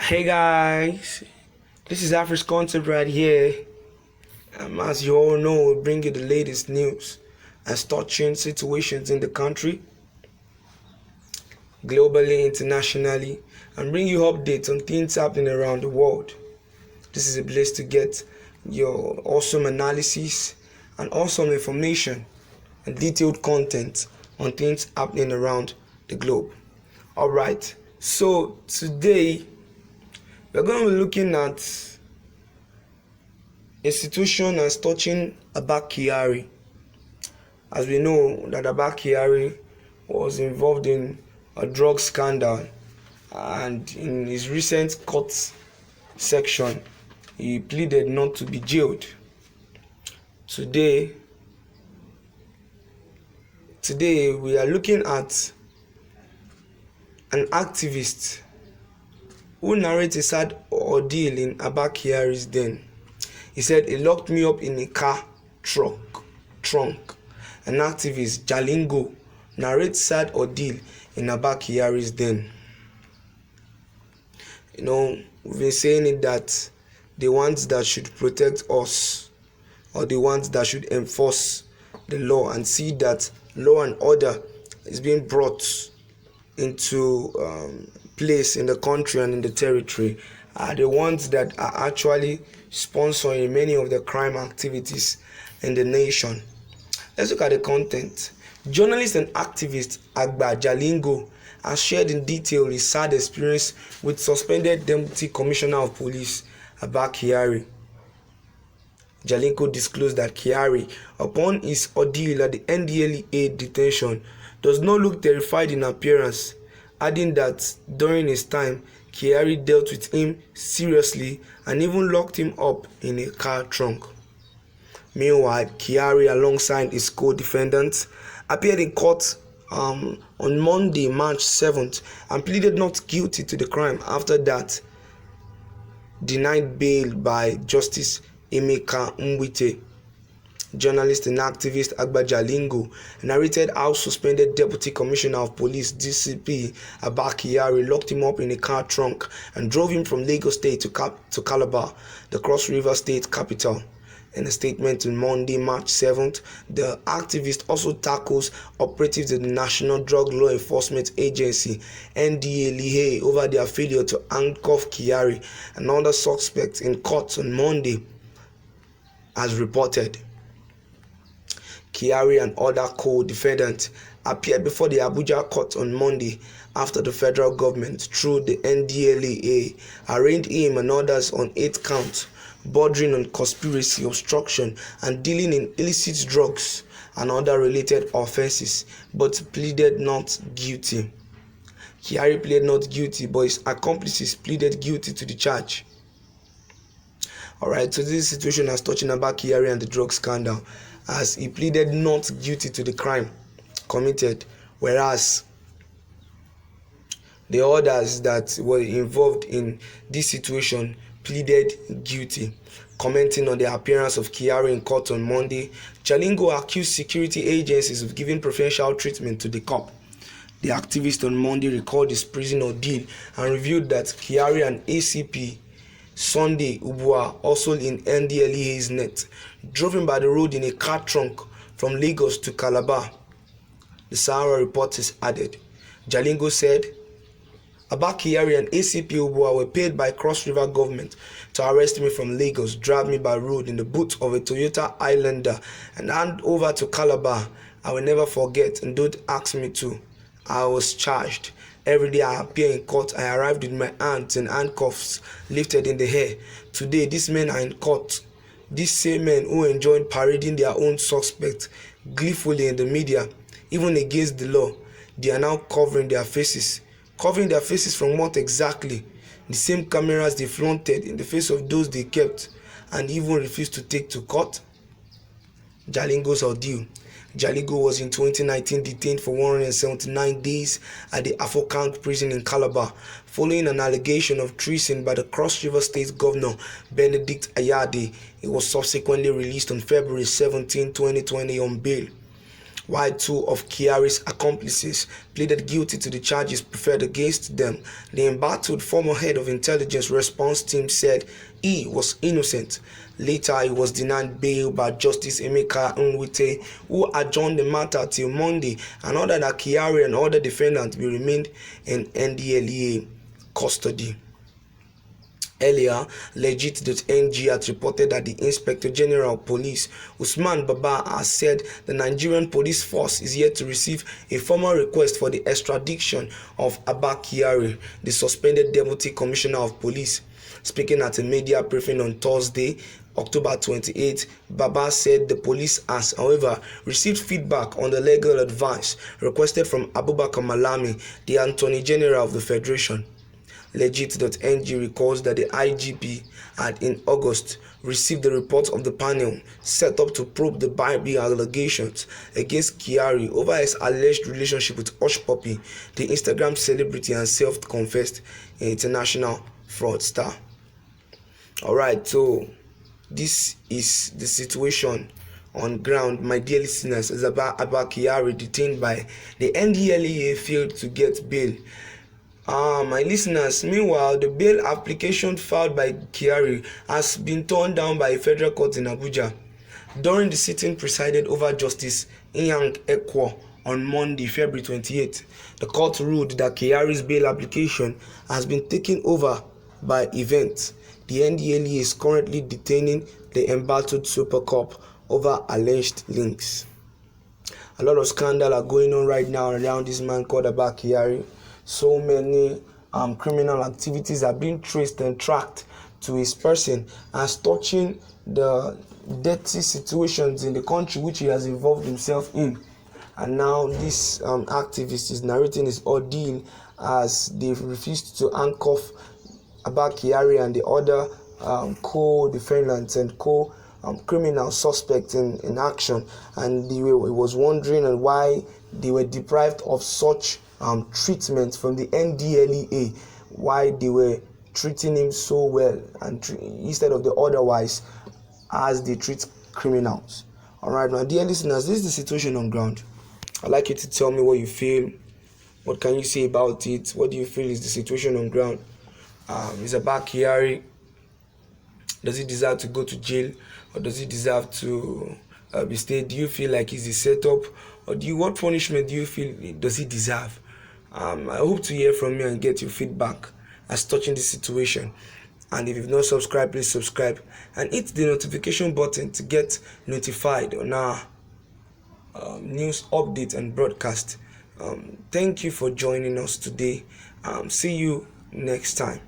Hey guys, this is Afri's Concept right here. As you all know, we bring you the latest news and touching situations in the country, globally, internationally, and bring you updates on things happening around the world. This is a place to get your awesome analysis and awesome information and detailed content on things happening around the globe. Alright, so today we're going to be looking at a situation as touching Abba Kyari. As we know that Abba Kyari was involved in a drug scandal, and in his recent court section he pleaded not to be jailed. Today we are looking at an activist who narrates a sad ordeal in Abba Kyari's den. He said, "He locked me up in a car trunk." An activist, Jalingo, narrates sad ordeal in Abba Kyari's den. We've been saying it that the ones that should protect us, or the ones that should enforce the law and see that law and order is being brought into place in the country and in the territory, are the ones that are actually sponsoring many of the crime activities in the nation. Let's look at the content. Journalist and activist Abba Jalingo has shared in detail his sad experience with suspended Deputy Commissioner of Police Abba Kyari. Jalingo disclosed that Kyari, upon his ordeal at the NDLEA detention, does not look terrified in appearance, adding that during his time, Kyari dealt with him seriously and even locked him up in a car trunk. Meanwhile, Kyari, alongside his co-defendants, appeared in court on Monday, March 7th, and pleaded not guilty to the crime. After that, denied bail by Justice Emeka Nwite. Journalist and activist Abba Jalingo narrated how suspended Deputy Commissioner of Police DCP Abba Kyari locked him up in a car trunk and drove him from Lagos State to Calabar, the Cross River State capital. In a statement on Monday, March 7th, the activist also tackles operatives of the National Drug Law Enforcement Agency (NDLEA) over their failure to handcuff Kyari and other suspects in court on Monday, as reported. Kyari and other co-defendants appeared before the Abuja court on Monday after the federal government, through the NDLEA, arraigned him and others on 8 counts, bordering on conspiracy, obstruction, and dealing in illicit drugs and other related offenses, but pleaded not guilty. Kyari pleaded not guilty, but his accomplices pleaded guilty to the charge. Alright, so this situation has touching Abba Kyari and the drug scandal, as he pleaded not guilty to the crime committed, whereas the others that were involved in this situation pleaded guilty. Commenting on the appearance of Kyari in court on Monday, Jalingo accused security agencies of giving preferential treatment to the cop. The activist on Monday recalled his prison ordeal and revealed that Kyari and ACP Sunday Ubua, also in NDLEA's net, drove him by the road in a car trunk from Lagos to Calabar. The Sahara reporters added. Jalingo said, "Abba Kyari and ACP Ubua were paid by Cross River government to arrest me from Lagos, drive me by road in the boot of a Toyota Highlander, and hand over to Calabar. I will never forget, and don't ask me to. I was charged. Every day I appear in court, I arrived with my hands and handcuffs lifted in the air. Today, these men are in court. These same men who enjoyed parading their own suspects gleefully in the media, even against the law, they are now covering their faces. Covering their faces from what exactly? The same cameras they flaunted in the face of those they kept and even refused to take to court." Jalingo's ordeal. Jalingo was in 2019 detained for 179 days at the Afokang prison in Calabar, following an allegation of treason by the Cross River State Governor Benedict Ayade. He was subsequently released on February 17, 2020 on bail. while two of Kyari's accomplices pleaded guilty to the charges preferred against them. The embattled former head of intelligence response team said he was innocent. Later, he was denied bail by Justice Emeka Nwite, who adjourned the matter till Monday and ordered that Kyari and other defendants be remained in NDLEA custody. Earlier, Legit.ng had reported that the Inspector General of Police, Usman Baba, has said the Nigerian police force is yet to receive a formal request for the extradition of Abba Kyari, the suspended Deputy Commissioner of Police. Speaking at a media briefing on Thursday, October 28, Baba said the police has, however, received feedback on the legal advice requested from Abubakar Malami, the Attorney General of the Federation. Legit.ng recalls that the IGP had in August received the report of the panel set up to probe the bribery allegations against Kyari over his alleged relationship with Hush Puppy, the Instagram celebrity and self-confessed international fraudster. Alright, so this is the situation on ground, my dear listeners, as Abba Kyari, detained by the NDLEA, failed to get bail. My listeners, meanwhile, the bail application filed by Kyari has been turned down by a federal court in Abuja. During the sitting presided over Justice Inyang Ekwo on Monday, February 28, the court ruled that Kyari's bail application has been taken over by events. The NDLEA is currently detaining the embattled Super Cup over alleged links. A lot of scandal are going on right now around this man called Abba Kyari. So many criminal activities are being traced and tracked to his person as touching the dirty situations in the country which he has involved himself in. And now this activist is narrating his ordeal as they refused to handcuff Abba Kyari and the other co-defendants and criminal suspects in action, and he was wondering why they were deprived of such treatment from the NDLEA, why they were treating him so well and instead of the otherwise as they treat criminals. Alright, my dear listeners, this is the situation on ground. I'd like you to tell me what you feel. What can you say about it? What do you feel is the situation on ground? Is Abba Kyari, does he deserve to go to jail, or does he deserve to be stayed? Do you feel like he's a setup, or what punishment do you feel does he deserve? I hope to hear from you and get your feedback as touching this situation. And if you've not subscribed, please subscribe and hit the notification button to get notified on our news update and broadcast. Thank you for joining us today. See you next time.